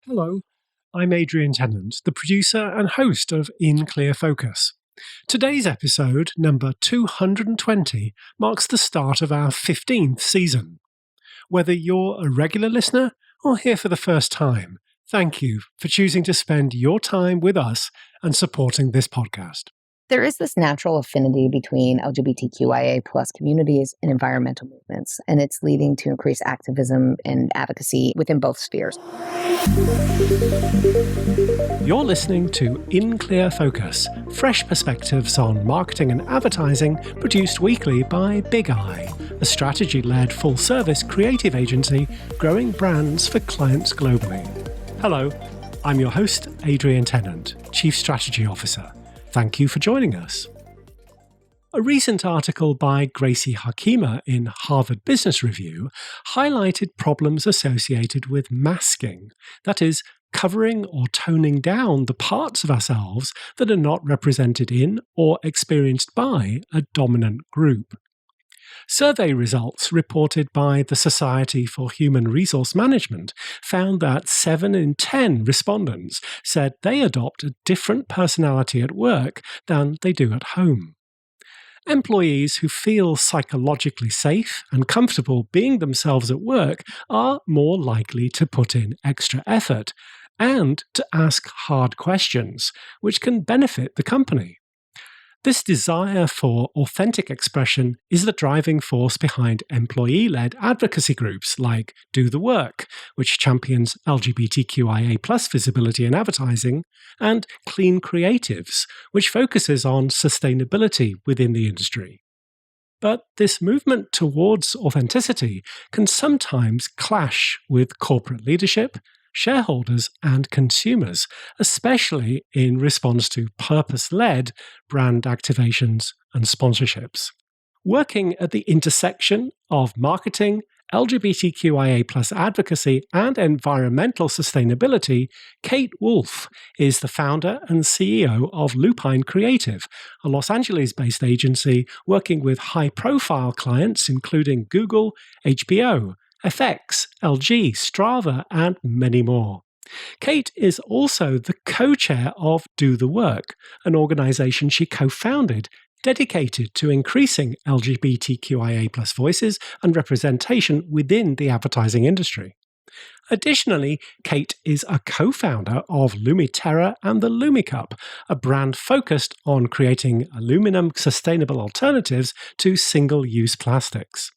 Hello, I'm Adrian Tennant, the producer and host of In Clear Focus. Today's episode, number 220, marks the start of our 15th season. Whether you're a regular listener or here for the first time, thank you for choosing to spend your time with us and supporting this podcast. There is this natural affinity between LGBTQIA plus communities and environmental movements, and it's leading to increased activism and advocacy within both spheres. You're listening to In Clear Focus, fresh perspectives on marketing and advertising produced weekly by Big Eye, a strategy-led full-service creative agency growing brands for clients globally. Hello, I'm your host, Adrian Tennant, Chief Strategy Officer. Thank you for joining us. A recent article by Gracie Hakima in Harvard Business Review highlighted problems associated with masking, that is, covering or toning down the parts of ourselves that are not represented in or experienced by a dominant group. Survey results reported by the Society for Human Resource Management found that 7 in 10 respondents said they adopt a different personality at work than they do at home. Employees who feel psychologically safe and comfortable being themselves at work are more likely to put in extra effort and to ask hard questions, which can benefit the company. This desire for authentic expression is the driving force behind employee-led advocacy groups like Do The WeRQ, which champions LGBTQIA+ visibility in advertising, and Clean Creatives, which focuses on sustainability within the industry. But this movement towards authenticity can sometimes clash with corporate leadership, shareholders, and consumers, especially in response to purpose-led brand activations and sponsorships. Working at the intersection of marketing, LGBTQIA+ advocacy, and environmental sustainability, Kate Wolff is the founder and CEO of Lupine Creative, a Los Angeles-based agency working with high-profile clients including Google, HBO, FX, LG, Strava, and many more. Kate is also the co-chair of Do The WeRQ, an organization she co-founded dedicated to increasing LGBTQIA+ voices and representation within the advertising industry. Additionally, Kate is a co-founder of LumiTerra and the LumiCup, a brand focused on creating aluminum sustainable alternatives to single-use plastics.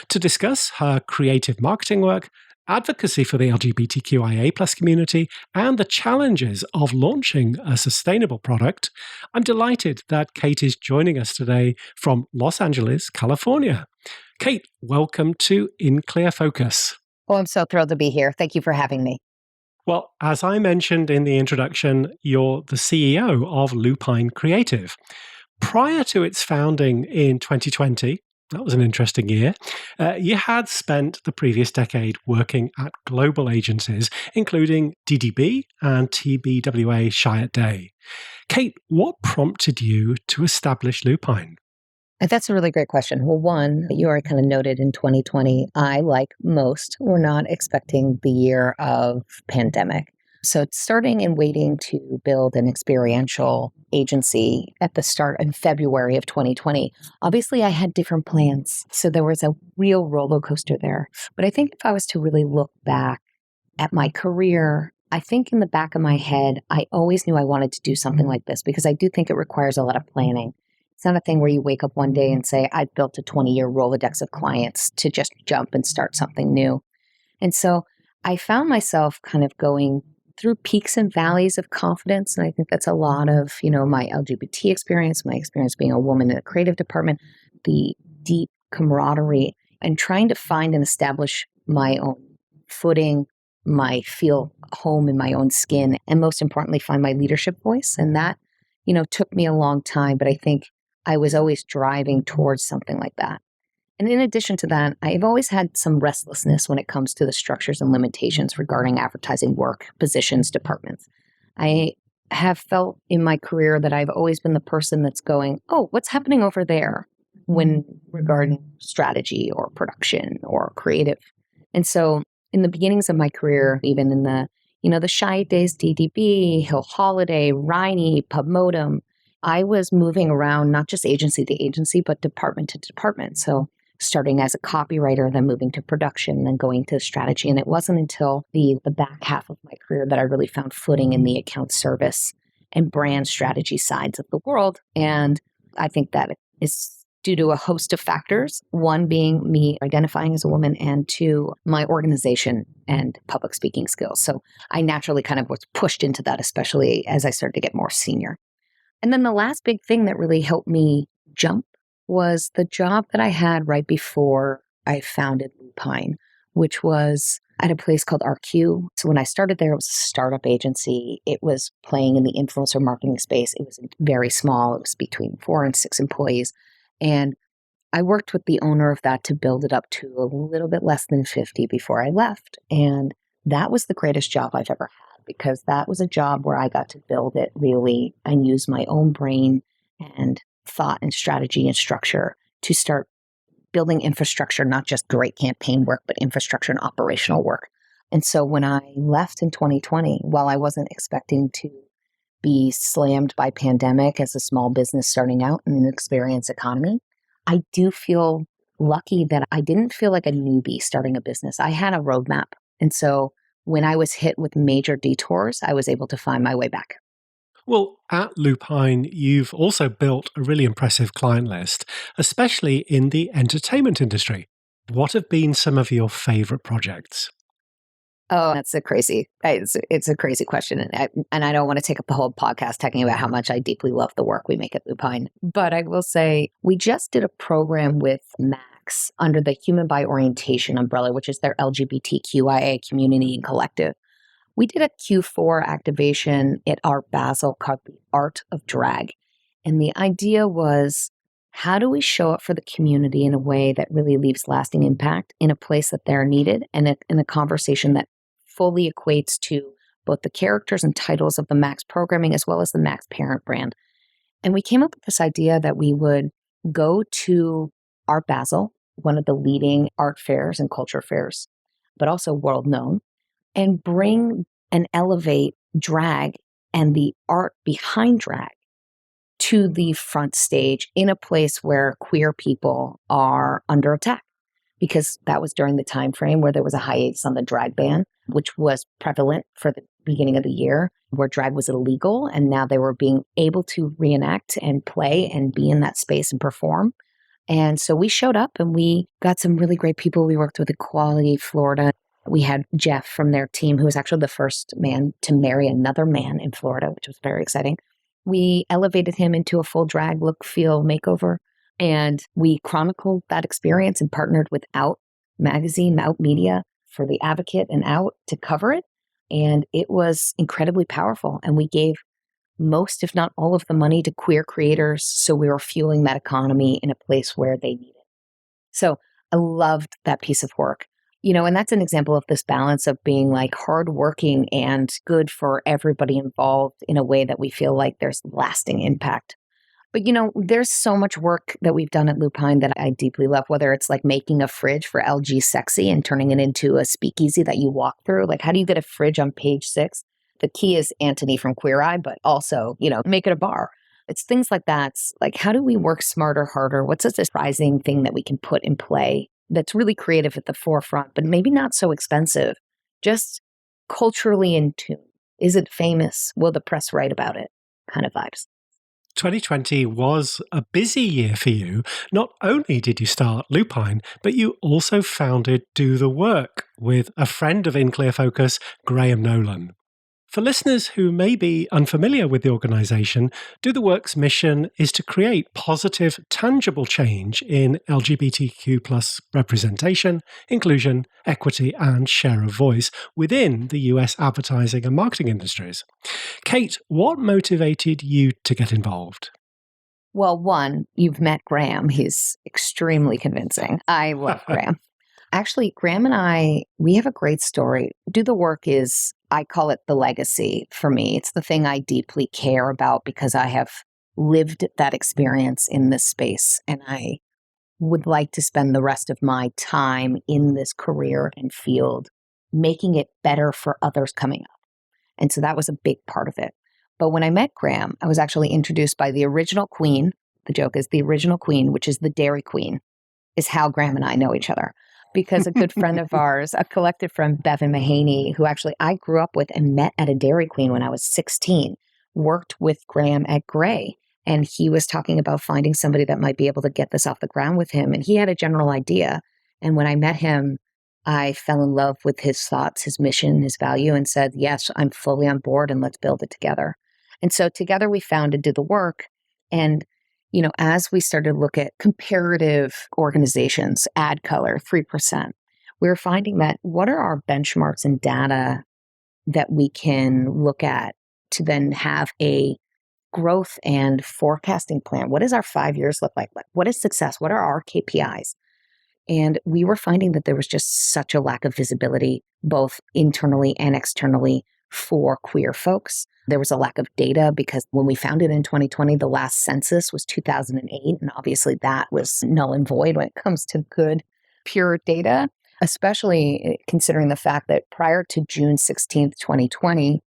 To discuss her creative marketing work, advocacy for the LGBTQIA+ community, and the challenges of launching a sustainable product, I'm delighted that Kate is joining us today from Los Angeles, California. Kate, welcome to In Clear Focus. Oh, I'm so thrilled to be here. Thank you for having me. Well, as I mentioned in the introduction, you're the CEO of Lupine Creative. Prior to its founding in 2020, that was an interesting year. You had spent the previous decade working at global agencies, including DDB and TBWA Chiat Day. Kate, what prompted you to establish Lupine? That's a really great question. Well, one, you already kind of noted in 2020, I, like most, were not expecting the year of pandemic. So starting and waiting to build an experiential agency at the start in February of 2020, obviously I had different plans. So there was a real roller coaster there. But I think if I was to really look back at my career, I think in the back of my head, I always knew I wanted to do something like this because I do think it requires a lot of planning. It's not a thing where you wake up one day and say, I've built a 20-year Rolodex of clients to just jump and start something new. And so I found myself kind of going through peaks and valleys of confidence. And I think that's a lot of, my LGBT experience, my experience being a woman in a creative department, the deep camaraderie, and trying to find and establish my own footing, my feel home in my own skin, and most importantly, find my leadership voice. And that, took me a long time, but I think I was always driving towards something like that. And in addition to that, I've always had some restlessness when it comes to the structures and limitations regarding advertising work, positions, departments. I have felt in my career that I've always been the person that's going, oh, what's happening over there when regarding strategy or production or creative? And so in the beginnings of my career, even in the the Shy Days DDB, Hill Holiday, Riney, PubModem. I was moving around, not just agency to agency, but department to department. So starting as a copywriter, then moving to production, then going to strategy. And it wasn't until the back half of my career that I really found footing in the account service and brand strategy sides of the world. And I think that is due to a host of factors, one being me identifying as a woman, and two, my organization and public speaking skills. So I naturally kind of was pushed into that, especially as I started to get more senior. And then the last big thing that really helped me jump was the job that I had right before I founded Lupine, which was at a place called RQ. So when I started there, it was a startup agency. It was playing in the influencer marketing space. It was very small. It was between 4 and 6 employees. And I worked with the owner of that to build it up to a little bit less than 50 before I left. And that was the greatest job I've ever had, because that was a job where I got to build it really and use my own brain and thought and strategy and structure to start building infrastructure, not just great campaign work, but infrastructure and operational work. And so when I left in 2020, while I wasn't expecting to be slammed by pandemic as a small business starting out in an experience economy, I do feel lucky that I didn't feel like a newbie starting a business. I had a roadmap. And so when I was hit with major detours, I was able to find my way back. Well, at Lupine, you've also built a really impressive client list, especially in the entertainment industry. What have been some of your favorite projects? Oh, it's a crazy question. And I don't want to take up the whole podcast talking about how much I deeply love the work we make at Lupine. But I will say we just did a program with Max under the Human by Orientation umbrella, which is their LGBTQIA community and collective. We did a Q4 activation at Art Basel called The Art of Drag. And the idea was, how do we show up for the community in a way that really leaves lasting impact in a place that they're needed, and in a conversation that fully equates to both the characters and titles of the Max programming as well as the Max parent brand. And we came up with this idea that we would go to Art Basel, one of the leading art fairs and culture fairs, but also world known, and bring and elevate drag and the art behind drag to the front stage in a place where queer people are under attack. Because that was during the time frame where there was a hiatus on the drag ban, which was prevalent for the beginning of the year, where drag was illegal, and now they were being able to reenact and play and be in that space and perform. And so we showed up and we got some really great people. We worked with Equality Florida. We had Jeff from their team, who was actually the first man to marry another man in Florida, which was very exciting. We elevated him into a full drag look, feel makeover. And we chronicled that experience and partnered with Out Magazine, Out Media for the Advocate and Out to cover it. And it was incredibly powerful. And we gave most, if not all of the money to queer creators. So we were fueling that economy in a place where they need it. So I loved that piece of work. And that's an example of this balance of being like hardworking and good for everybody involved in a way that we feel like there's lasting impact. But, there's so much work that we've done at Lupine that I deeply love, whether it's like making a fridge for LG Sexy and turning it into a speakeasy that you walk through. Like, how do you get a fridge on page 6? The key is Anthony from Queer Eye, but also, make it a bar. It's things like that. It's like, how do we work smarter, harder? What's a surprising thing that we can put in play that's really creative at the forefront, but maybe not so expensive, just culturally in tune? Is it famous? Will the press write about it? Kind of vibes. 2020 was a busy year for you. Not only did you start Lupine, but you also founded Do The WeRQ with a friend of In Clear Focus, Graham Nolan. For listeners who may be unfamiliar with the organisation, Do The WeRQ's mission is to create positive, tangible change in LGBTQ+ representation, inclusion, equity, and share of voice within the US advertising and marketing industries. Kate, what motivated you to get involved? Well, one, you've met Graham. He's extremely convincing. I love Graham. Actually, Graham and I, we have a great story. Do the WeRQ is, I call it the legacy for me. It's the thing I deeply care about because I have lived that experience in this space. And I would like to spend the rest of my time in this career and field, making it better for others coming up. And so that was a big part of it. But when I met Graham, I was actually introduced by the original queen. The joke is the original queen, which is the Dairy Queen, is how Graham and I know each other. Because a good friend of ours, a collective friend, Bevan Mahaney, who actually I grew up with and met at a Dairy Queen when I was 16, worked with Graham at Gray. And he was talking about finding somebody that might be able to get this off the ground with him. And he had a general idea. And when I met him, I fell in love with his thoughts, his mission, his value, and said, yes, I'm fully on board and let's build it together. And so together we founded Do The WeRQ. And, as we started to look at comparative organizations, ad color, 3%, we were finding that what are our benchmarks and data that we can look at to then have a growth and forecasting plan? What does our 5 years look like? What is success? What are our KPIs? And we were finding that there was just such a lack of visibility, both internally and externally, for queer folks. There was a lack of data because when we founded in 2020, the last census was 2008. And obviously that was null and void when it comes to good, pure data, especially considering the fact that prior to June 16th, 2020,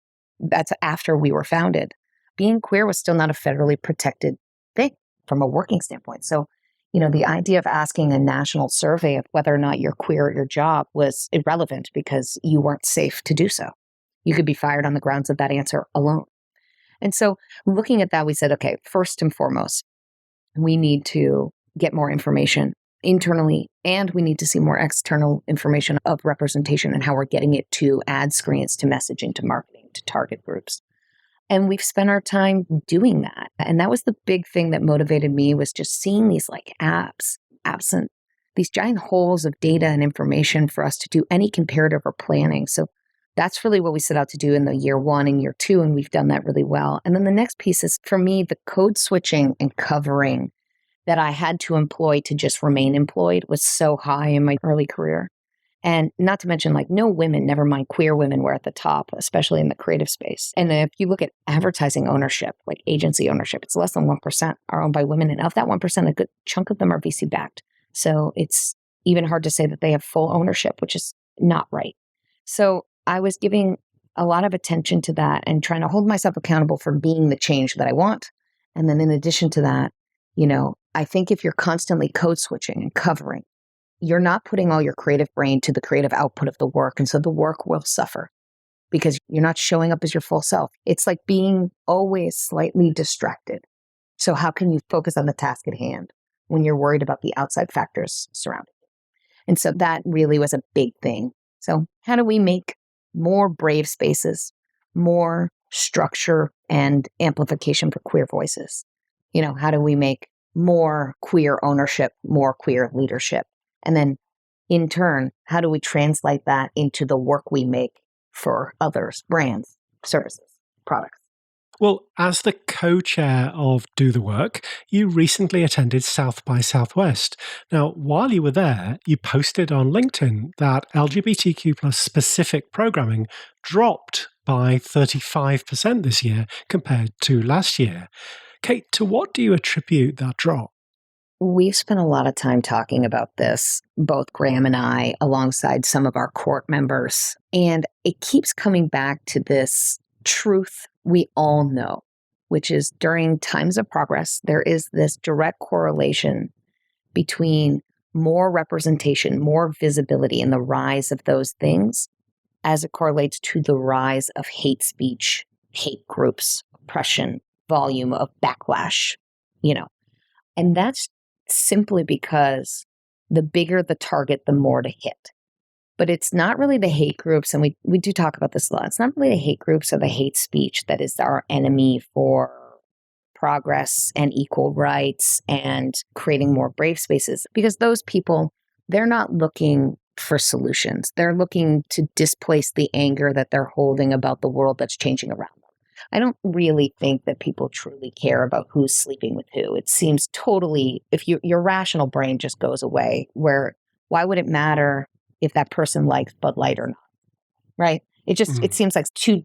that's after we were founded, being queer was still not a federally protected thing from a working standpoint. So, the idea of asking a national survey of whether or not you're queer at your job was irrelevant because you weren't safe to do so. You could be fired on the grounds of that answer alone. And so looking at that, we said, okay, first and foremost, we need to get more information internally, and we need to see more external information of representation and how we're getting it to ad screens, to messaging, to marketing, to target groups. And we've spent our time doing that. And that was the big thing that motivated me, was just seeing these absent, these giant holes of data and information for us to do any comparative or planning. So that's really what we set out to do in the year 1 and year 2. And we've done that really well. And then the next piece is, for me, the code switching and covering that I had to employ to just remain employed was so high in my early career. And not to mention, no women, never mind queer women, were at the top, especially in the creative space. And if you look at advertising ownership, like agency ownership, it's less than 1% are owned by women. And of that 1%, a good chunk of them are VC backed. So it's even hard to say that they have full ownership, which is not right. So I was giving a lot of attention to that and trying to hold myself accountable for being the change that I want. And then in addition to that, I think if you're constantly code switching and covering, you're not putting all your creative brain to the creative output of the work. And so the work will suffer because you're not showing up as your full self. It's like being always slightly distracted. So how can you focus on the task at hand when you're worried about the outside factors surrounding you? And so that really was a big thing. So how do we make more brave spaces, more structure and amplification for queer voices? How do we make more queer ownership, more queer leadership? And then in turn, how do we translate that into the work we make for others, brands, services, products? Well, as the co-chair of Do The WeRQ, you recently attended South by Southwest. Now, while you were there, you posted on LinkedIn that LGBTQ+ specific programming dropped by 35% this year compared to last year. Kate, to what do you attribute that drop? We've spent a lot of time talking about this, both Graham and I, alongside some of our court members. And it keeps coming back to this truth we all know, which is during times of progress, there is this direct correlation between more representation, more visibility, and the rise of those things as it correlates to the rise of hate speech, hate groups, oppression, volume of backlash, And that's simply because the bigger the target, the more to hit. But it's not really the hate groups, and we do talk about this a lot. It's not really the hate groups or the hate speech that is our enemy for progress and equal rights and creating more brave spaces. Because those people, they're not looking for solutions. They're looking to displace the anger that they're holding about the world that's changing around them. I don't really think that people truly care about who's sleeping with who. It seems totally, if your rational brain just goes away, where why would it matter if that person likes Bud Light or not, right? It seems like two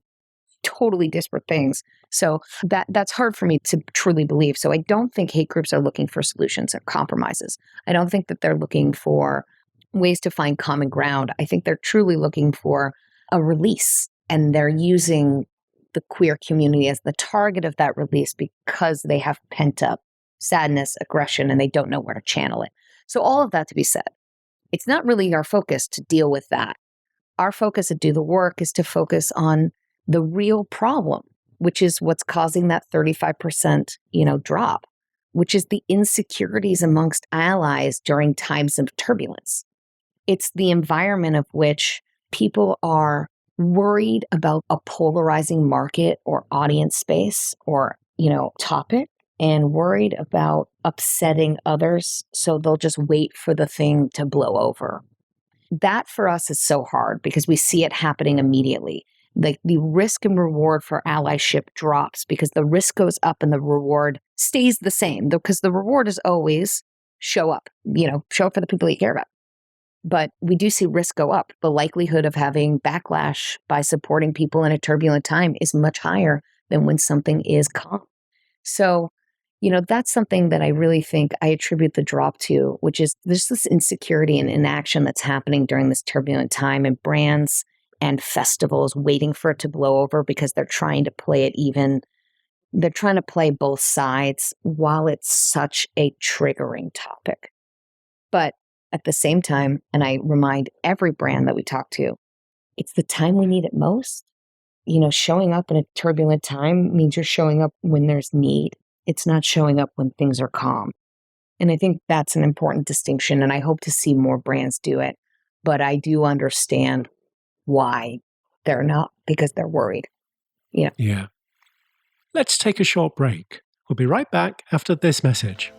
totally disparate things. So that's hard for me to truly believe. So I don't think hate groups are looking for solutions or compromises. I don't think that they're looking for ways to find common ground. I think they're truly looking for a release, and they're using the queer community as the target of that release because they have pent up sadness, aggression, and they don't know where to channel it. So all of that to be said, it's not really our focus to deal with that. Our focus at Do The Work is to focus on the real problem, which is what's causing that 35%, drop, which is the insecurities amongst allies during times of turbulence. It's the environment of which people are worried about a polarizing market or audience space or, topic, and worried about upsetting others. So they'll just wait for the thing to blow over. That for us is so hard because we see it happening immediately. The risk and reward for allyship drops because the risk goes up and the reward stays the same, because the reward is always show up for the people you care about. But we do see risk go up. The likelihood of having backlash by supporting people in a turbulent time is much higher than when something is calm. So, that's something that I really think I attribute the drop to, which is there's this insecurity and inaction that's happening during this turbulent time, and brands and festivals waiting for it to blow over because they're trying to play it even. They're trying to play both sides while it's such a triggering topic. But at the same time, and I remind every brand that we talk to, it's the time we need it most. Showing up in a turbulent time means you're showing up when there's need. It's not showing up when things are calm. And I think that's an important distinction, and I hope to see more brands do it. But I do understand why they're not, because they're worried. Yeah. Let's take a short break. We'll be right back after this message.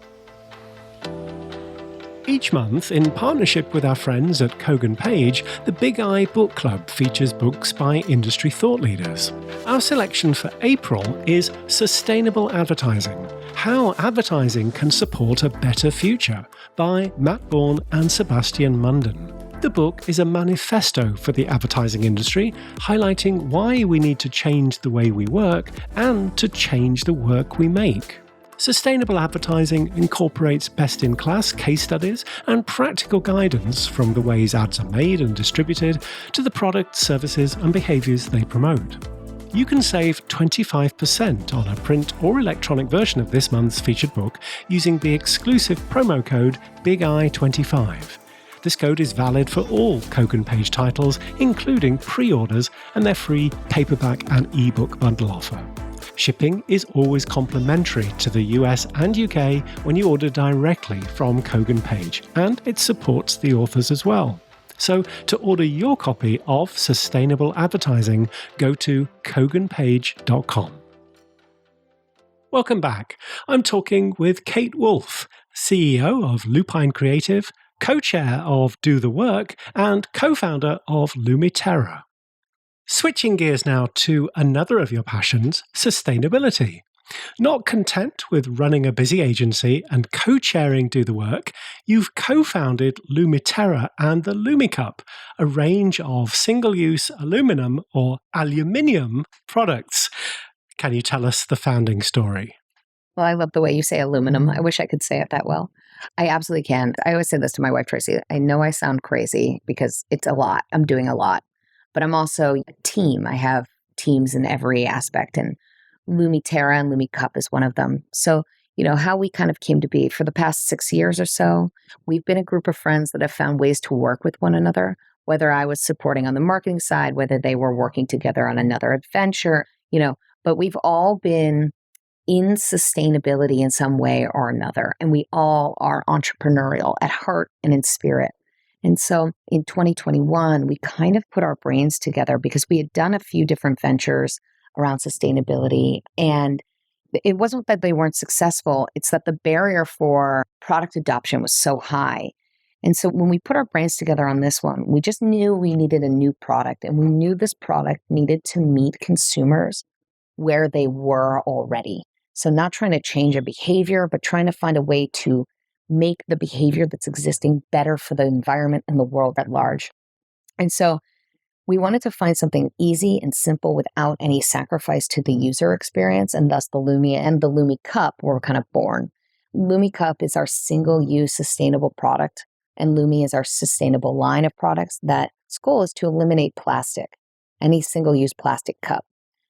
Each month, in partnership with our friends at Kogan Page, the Big I Book Club features books by industry thought leaders. Our selection for April is Sustainable Advertising: How Advertising Can Support a Better Future by Matt Bourne and Sebastian Munden. The book is a manifesto for the advertising industry, highlighting why we need to change the way we work and to change the work we make. Sustainable advertising incorporates best-in-class case studies and practical guidance from the ways ads are made and distributed to the products, services, and behaviors they promote. You can save 25% on a print or electronic version of this month's featured book using the exclusive promo code BIGI25. This code is valid for all Kogan Page titles, including pre-orders and their free paperback and ebook bundle offer. Shipping is always complimentary to the US and UK when you order directly from Kogan Page, and it supports the authors as well. So to order your copy of Sustainable Advertising, go to koganpage.com. Welcome back. I'm talking with Kate Wolff, CEO of Lupine Creative, co-chair of Do The WeRQ, and co-founder of LumiTerra. Switching gears now to another of your passions, sustainability. Not content with running a busy agency and co-chairing Do The WeRQ, you've co-founded LumiTerra and the LumiCup, a range of single-use aluminum or aluminium products. Can you tell us the founding story? Well, I love the way you say aluminum. I wish I could say it that well. I absolutely can. I always say this to my wife, Tracy. I know I sound crazy because it's a lot. I'm doing a lot. But I'm also a team. I have teams in every aspect, and LumiTerra and LumiCup is one of them. So, how we kind of came to be for the past 6 years or so, we've been a group of friends that have found ways to work with one another, whether I was supporting on the marketing side, whether they were working together on another adventure, but we've all been in sustainability in some way or another. And we all are entrepreneurial at heart and in spirit. And so in 2021, we kind of put our brains together because we had done a few different ventures around sustainability. And it wasn't that they weren't successful. It's that the barrier for product adoption was so high. And so when we put our brains together on this one, we just knew we needed a new product. And we knew this product needed to meet consumers where they were already. So not trying to change a behavior, but trying to find a way to make the behavior that's existing better for the environment and the world at large. And so we wanted to find something easy and simple without any sacrifice to the user experience, and thus the Lumi and the LumiCup were kind of born. LumiCup is our single-use sustainable product, and Lumi is our sustainable line of products that its goal is to eliminate plastic, any single-use plastic cup.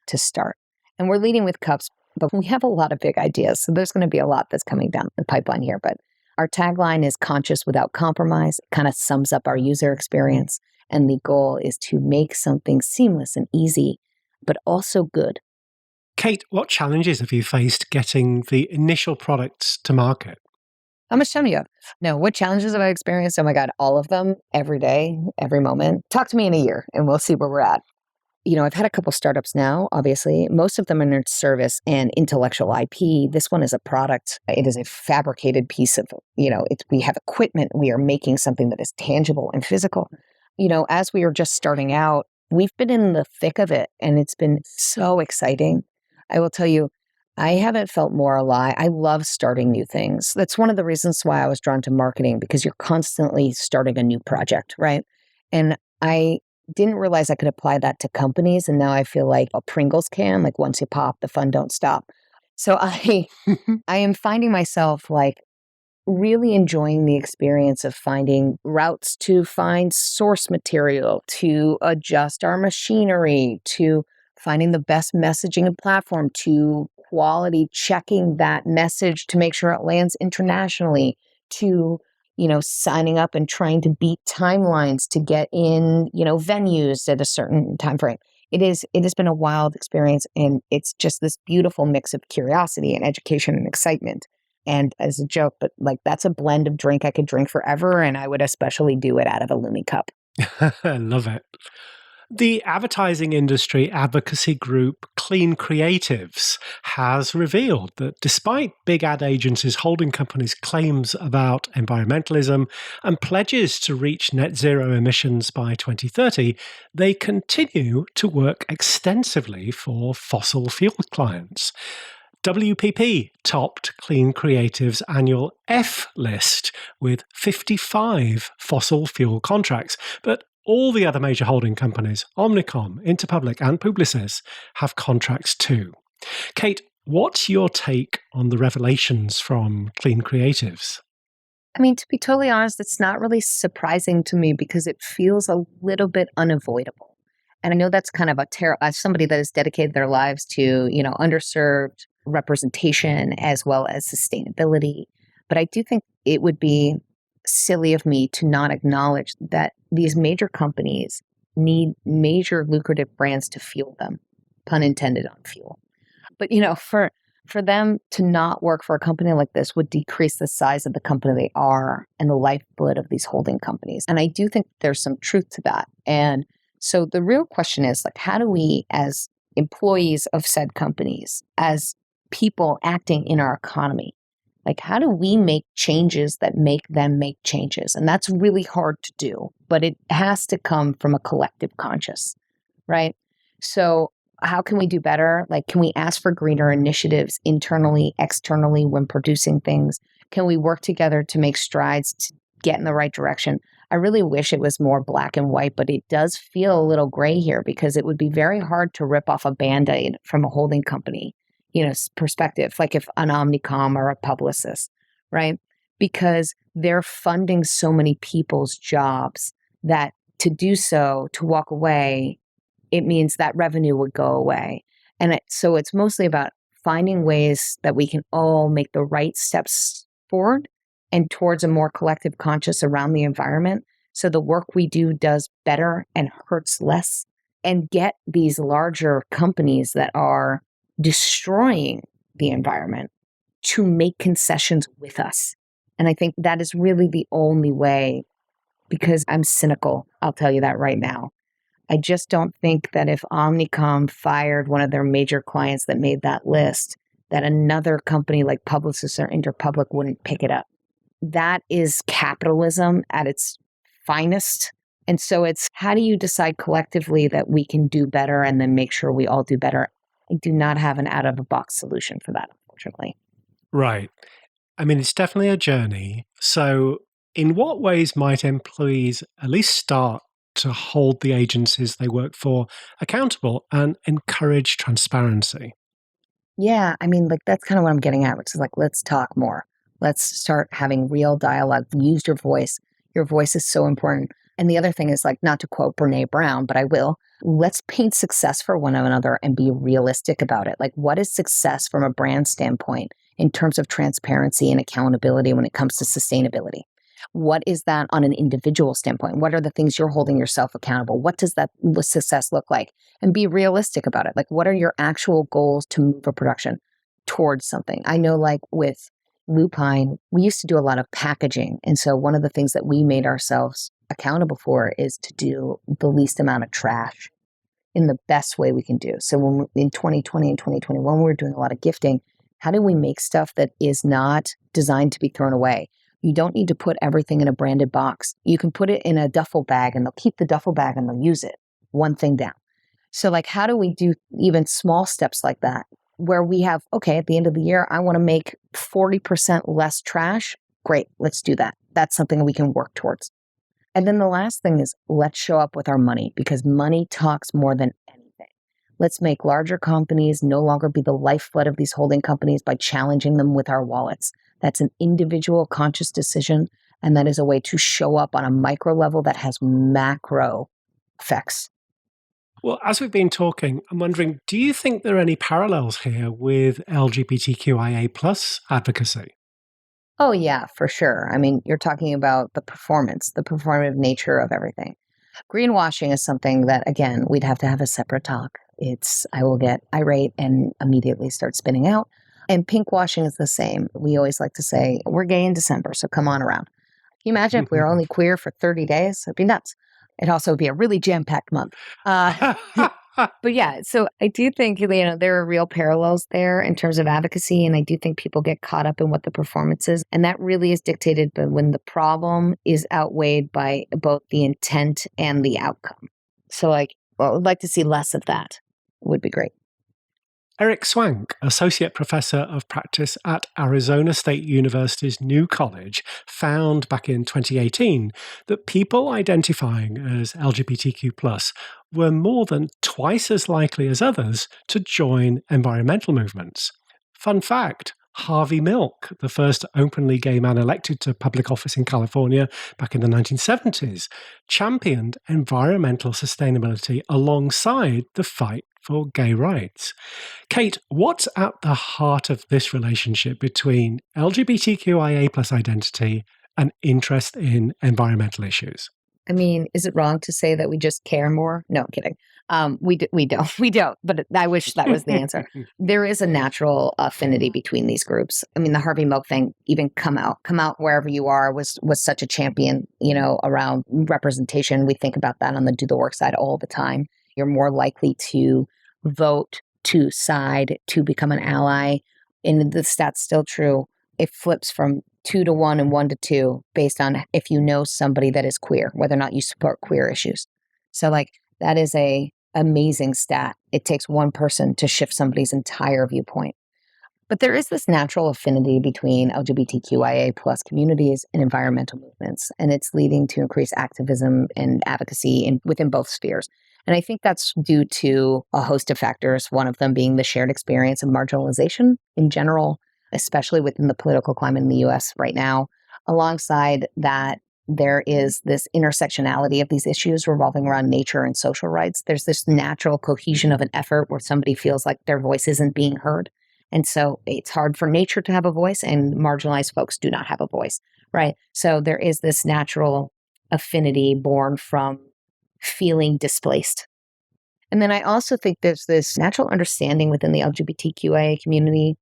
to start. And we're leading with cups, but we have a lot of big ideas. So there's going to be a lot that's coming down the pipeline here. But our tagline is conscious without compromise. It kind of sums up our user experience. And the goal is to make something seamless and easy, but also good. Kate, what challenges have you faced getting the initial products to market? How much time do you have? No, what challenges have I experienced? Oh my God, all of them, every day, every moment. Talk to me in a year and we'll see where we're at. I've had a couple startups now, obviously. Most of them are in service and intellectual IP. This one is a product. It is a fabricated piece of, we have equipment. We are making something that is tangible and physical. As we are just starting out, we've been in the thick of it and it's been so exciting. I will tell you, I haven't felt more alive. I love starting new things. That's one of the reasons why I was drawn to marketing, because you're constantly starting a new project, right? And I didn't realize I could apply that to companies. And now I feel like a Pringles can, like once you pop, the fun don't stop. So I am finding myself like really enjoying the experience of finding routes to find source material, to adjust our machinery, to finding the best messaging and platform, to quality checking that message to make sure it lands internationally, to signing up and trying to beat timelines to get in, venues at a certain time frame. It has been a wild experience, and it's just this beautiful mix of curiosity and education and excitement. And as a joke, but like that's a blend of drink I could drink forever, and I would especially do it out of a LumiCup. I love it. The advertising industry advocacy group Clean Creatives has revealed that despite big ad agencies holding companies' claims about environmentalism and pledges to reach net zero emissions by 2030, they continue to work extensively for fossil fuel clients. WPP topped Clean Creative's annual F list with 55 fossil fuel contracts, but all the other major holding companies, Omnicom, Interpublic, and Publicis, have contracts too. Kate, what's your take on the revelations from Clean Creatives? I mean, to be totally honest, it's not really surprising to me because it feels a little bit unavoidable. And I know that's kind of as somebody that has dedicated their lives to, underserved representation as well as sustainability. But I do think it would be silly of me to not acknowledge that these major companies need major lucrative brands to fuel them, pun intended on fuel. But, for them to not work for a company like this would decrease the size of the company they are and the lifeblood of these holding companies. And I do think there's some truth to that. And so the real question is, like, how do we, as employees of said companies, as people acting in our economy, like, how do we make changes that make them make changes? And that's really hard to do, but it has to come from a collective conscious, right? So how can we do better? Like, can we ask for greener initiatives internally, externally when producing things? Can we work together to make strides to get in the right direction? I really wish it was more black and white, but it does feel a little gray here because it would be very hard to rip off a Band-Aid from a holding company, perspective, like if an Omnicom or a Publicis, right? Because they're funding so many people's jobs that to do so, to walk away, it means that revenue would go away. And so it's mostly about finding ways that we can all make the right steps forward and towards a more collective conscious around the environment. So the work we do does better and hurts less, and get these larger companies that are destroying the environment to make concessions with us. And I think that is really the only way, because I'm cynical. I'll tell you that right now. I just don't think that if Omnicom fired one of their major clients that made that list, that another company like Publicis or Interpublic wouldn't pick it up. That is capitalism at its finest. And so it's, how do you decide collectively that we can do better and then make sure we all do better? I do not have an out-of-the-box solution for that, unfortunately. Right. I mean, it's definitely a journey. So in what ways might employees at least start to hold the agencies they work for accountable and encourage transparency? Yeah, I mean, like that's kind of what I'm getting at, which is like, let's talk more. Let's start having real dialogue. Use your voice. Your voice is so important. And the other thing is like, not to quote Brene Brown, but I will, let's paint success for one another and be realistic about it. Like, what is success from a brand standpoint in terms of transparency and accountability when it comes to sustainability? What is that on an individual standpoint? What are the things you're holding yourself accountable? What does that success look like? And be realistic about it. Like, what are your actual goals to move a production towards something? I know, like with Lupine, we used to do a lot of packaging. And so one of the things that we made ourselves accountable for is to do the least amount of trash in the best way we can do. So when in 2020 and 2021, we were doing a lot of gifting. How do we make stuff that is not designed to be thrown away? You don't need to put everything in a branded box. You can put it in a duffel bag and they'll keep the duffel bag and they'll use it. One thing down. So like, how do we do even small steps like that where we have, okay, at the end of the year, I want to make 40% less trash. Great, let's do that. That's something we can work towards. And then the last thing is, let's show up with our money, because money talks more than anything. Let's make larger companies no longer be the lifeblood of these holding companies by challenging them with our wallets. That's an individual conscious decision. And that is a way to show up on a micro level that has macro effects. Well, as we've been talking, I'm wondering, do you think there are any parallels here with LGBTQIA plus advocacy? Oh, yeah, for sure. I mean, you're talking about the performative nature of everything. Greenwashing is something that, again, we'd have to have a separate talk. I will get irate and immediately start spinning out. And pink washing is the same. We always like to say, we're gay in December, so come on around. Can you imagine if we were only queer for 30 days? It'd be nuts. It'd also be a really jam-packed month. But yeah, so I do think, there are real parallels there in terms of advocacy. And I do think people get caught up in what the performance is. And that really is dictated by when the problem is outweighed by both the intent and the outcome. So I would like to see less of that. Would be great. Eric Swank, Associate Professor of Practice at Arizona State University's New College, found back in 2018 that people identifying as LGBTQ+ were more than twice as likely as others to join environmental movements. Fun fact, Harvey Milk, the first openly gay man elected to public office in California back in the 1970s, championed environmental sustainability alongside the fight for gay rights. Kate, what's at the heart of this relationship between LGBTQIA+ identity and interest in environmental issues? I mean, is it wrong to say that we just care more? No, I'm kidding. We don't, but I wish that was the answer. There is a natural affinity between these groups. I mean, the Harvey Milk thing, even come out wherever you are, was such a champion, around representation. We think about that on the Do The WeRQ side all the time. You're more likely to vote, to side, to become an ally. And the stat's still true. It flips from 2 to 1 and 1 to 2 based on if you know somebody that is queer, whether or not you support queer issues. So that is a amazing stat. It takes one person to shift somebody's entire viewpoint. But there is this natural affinity between LGBTQIA+ communities and environmental movements, and it's leading to increased activism and advocacy within both spheres. And I think that's due to a host of factors, one of them being the shared experience of marginalization in general, especially within the political climate in the U.S. right now. Alongside that, there is this intersectionality of these issues revolving around nature and social rights. There's this natural cohesion of an effort where somebody feels like their voice isn't being heard. And so it's hard for nature to have a voice, and marginalized folks do not have a voice, right? So there is this natural affinity born from feeling displaced. And then I also think there's this natural understanding within the LGBTQIA community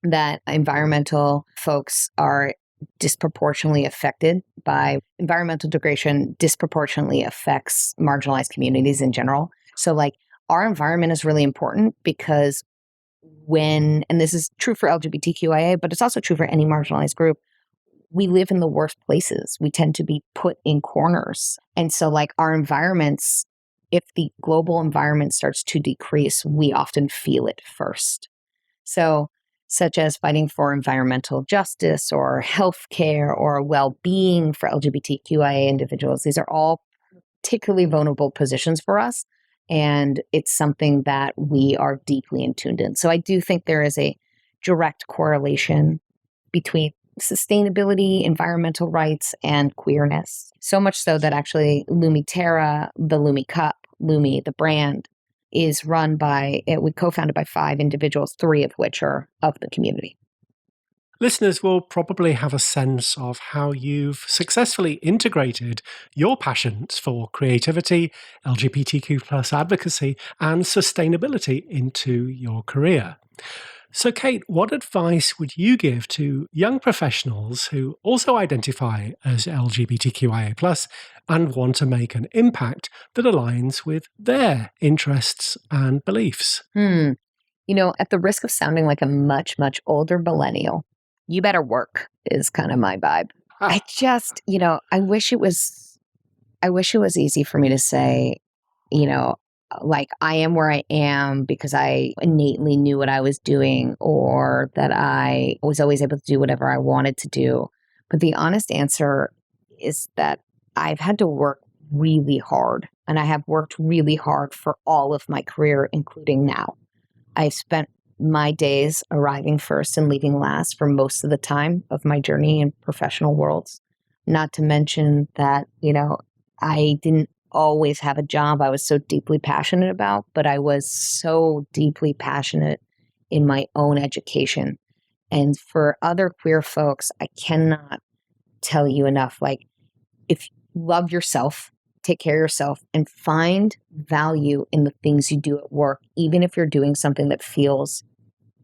that environmental folks are disproportionately affected by environmental degradation, disproportionately affects marginalized communities in general. So our environment is really important because and this is true for LGBTQIA, but it's also true for any marginalized group, we live in the worst places. We tend to be put in corners. And so our environments, if the global environment starts to decrease, we often feel it first. So such as fighting for environmental justice or healthcare or well-being for LGBTQIA individuals. These are all particularly vulnerable positions for us. And it's something that we are deeply in tuned in. So I do think there is a direct correlation between sustainability, environmental rights, and queerness. So much so that actually LumiTerra, the LumiCup, Lumi, the brand, is run by, we co-founded by 5 individuals, 3 of which are of the community. Listeners will probably have a sense of how you've successfully integrated your passions for creativity, LGBTQ plus advocacy, and sustainability into your career. So, Kate, what advice would you give to young professionals who also identify as LGBTQIA plus and want to make an impact that aligns with their interests and beliefs? You know, at the risk of sounding like a much, much older millennial, you better work is kind of my vibe. I just, I wish it was easy for me to say, like I am where I am because I innately knew what I was doing, or that I was always able to do whatever I wanted to do. But the honest answer is that I've had to work really hard, and I have worked really hard for all of my career, including now. I've spent my days arriving first and leaving last for most of the time of my journey in professional worlds. Not to mention that, I didn't always have a job I was so deeply passionate about, but I was so deeply passionate in my own education. And for other queer folks, I cannot tell you enough, like, if you love yourself, take care of yourself, and find value in the things you do at work, even if you're doing something that feels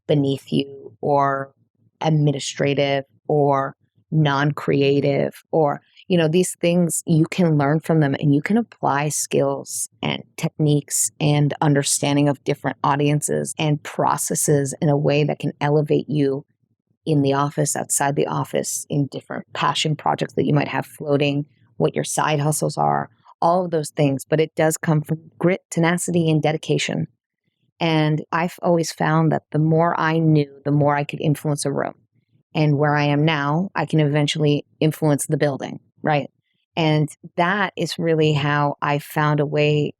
beneath you or administrative or non-creative, or, these things, you can learn from them and you can apply skills and techniques and understanding of different audiences and processes in a way that can elevate you in the office, outside the office, in different passion projects that you might have floating, what your side hustles are, all of those things. But it does come from grit, tenacity, and dedication. And I've always found that the more I knew, the more I could influence a room. And where I am now, I can eventually influence the building, right? And that is really how I found a way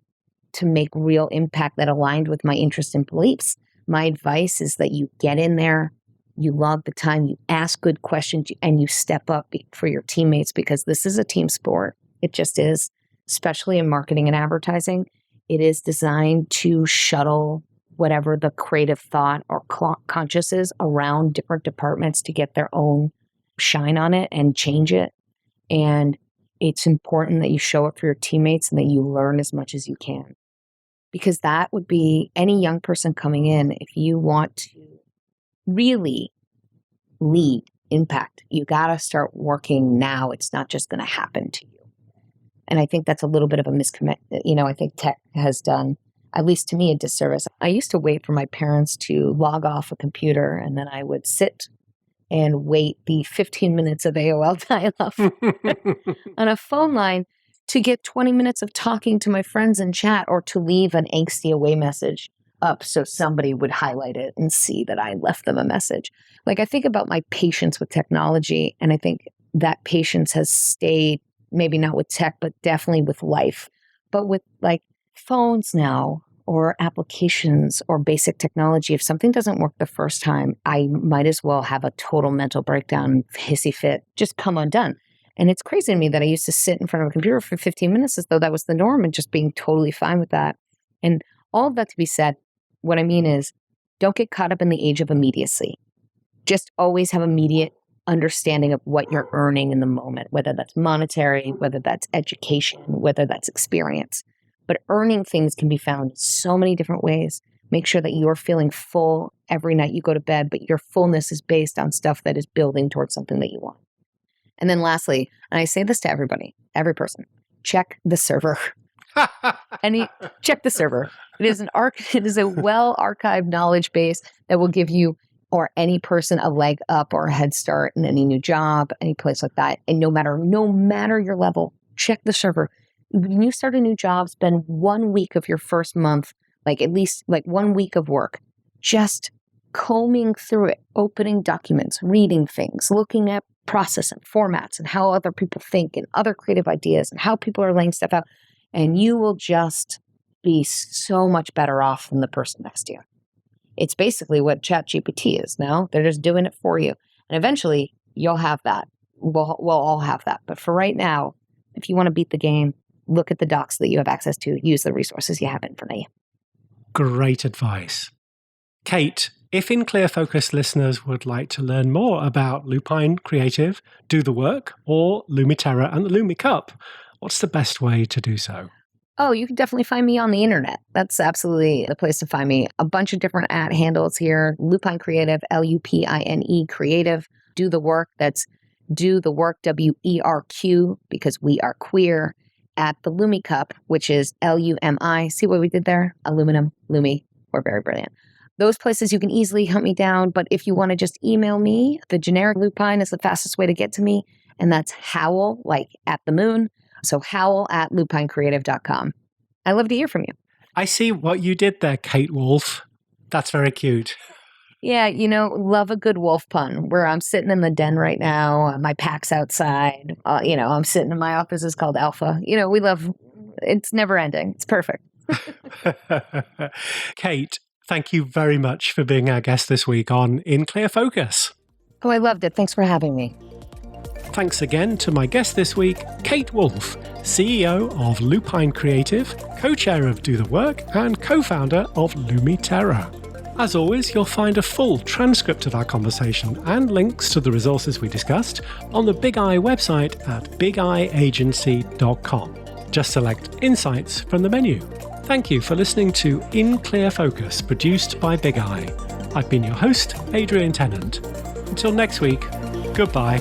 to make real impact that aligned with my interests and beliefs. My advice is that you get in there, you log the time, you ask good questions, and you step up for your teammates, because this is a team sport. It just is, especially in marketing and advertising. It is designed to shuttle whatever the creative thought or conscious is around different departments to get their own shine on it and change it. And it's important that you show up for your teammates and that you learn as much as you can. Because that would be any young person coming in, if you want to really lead impact, you got to start working now. It's not just going to happen to you. And I think that's a little bit of a miscommit. I think tech has done, at least to me, a disservice. I used to wait for my parents to log off a computer, and then I would sit and wait the 15 minutes of AOL dial-up on a phone line to get 20 minutes of talking to my friends in chat, or to leave an angsty away message up so somebody would highlight it and see that I left them a message. Like, I think about my patience with technology, and I think that patience has stayed, maybe not with tech, but definitely with life. But with like phones now, or applications, or basic technology, if something doesn't work the first time, I might as well have a total mental breakdown, hissy fit, just come undone. And it's crazy to me that I used to sit in front of a computer for 15 minutes as though that was the norm, and just being totally fine with that. And all of that to be said, what I mean is, don't get caught up in the age of immediacy. Just always have immediate understanding of what you're earning in the moment, whether that's monetary, whether that's education, whether that's experience. But earning things can be found in so many different ways. Make sure that you're feeling full every night you go to bed, but your fullness is based on stuff that is building towards something that you want. And then lastly, and I say this to everybody, every person, check the server. Check the server. It is a well-archived knowledge base that will give you or any person a leg up or a head start in any new job, any place like that. And no matter your level, check the server. When you start a new job, spend 1 week of your first month, like at least like 1 week of work, just combing through it, opening documents, reading things, looking at process and formats and how other people think and other creative ideas and how people are laying stuff out. And you will just be so much better off than the person next to you. It's basically what ChatGPT is now. They're just doing it for you. And eventually you'll have that. We'll all have that. But for right now, if you want to beat the game, look at the docs that you have access to. Use the resources you have in front of you. Great advice. Kate, if In Clear Focus listeners would like to learn more about Lupine Creative, Do The WeRQ, or LumiTerra and the LumiCup, what's the best way to do so? Oh, you can definitely find me on the internet. That's absolutely the place to find me. A bunch of different @ handles here. Lupine Creative, LUPINE Creative. Do The WeRQ, that's Do The WeRQ, WeRQ, because we are queer. At the LumiCup, which is LUMI. See what we did there? Aluminum, Lumi. We're very brilliant. Those places you can easily hunt me down, but if you want to just email me, the generic Lupine is the fastest way to get to me, and that's Howl, like at the moon. So howl@lupinecreative.com. I love to hear from you. I see what you did there, Kate Wolff. That's very cute. Yeah, love a good wolf pun, where I'm sitting in the den right now. My pack's outside. I'm sitting in my office. It's called Alpha. We love, it's never ending. It's perfect. Kate, thank you very much for being our guest this week on In Clear Focus. Oh, I loved it. Thanks for having me. Thanks again to my guest this week, Kate Wolff, CEO of Lupine Creative, co-chair of Do The WeRQ, and co-founder of LumiTerra. As always, you'll find a full transcript of our conversation and links to the resources we discussed on the Big Eye website at bigeyeagency.com. Just select Insights from the menu. Thank you for listening to In Clear Focus, produced by Big Eye. I've been your host, Adrian Tennant. Until next week, goodbye.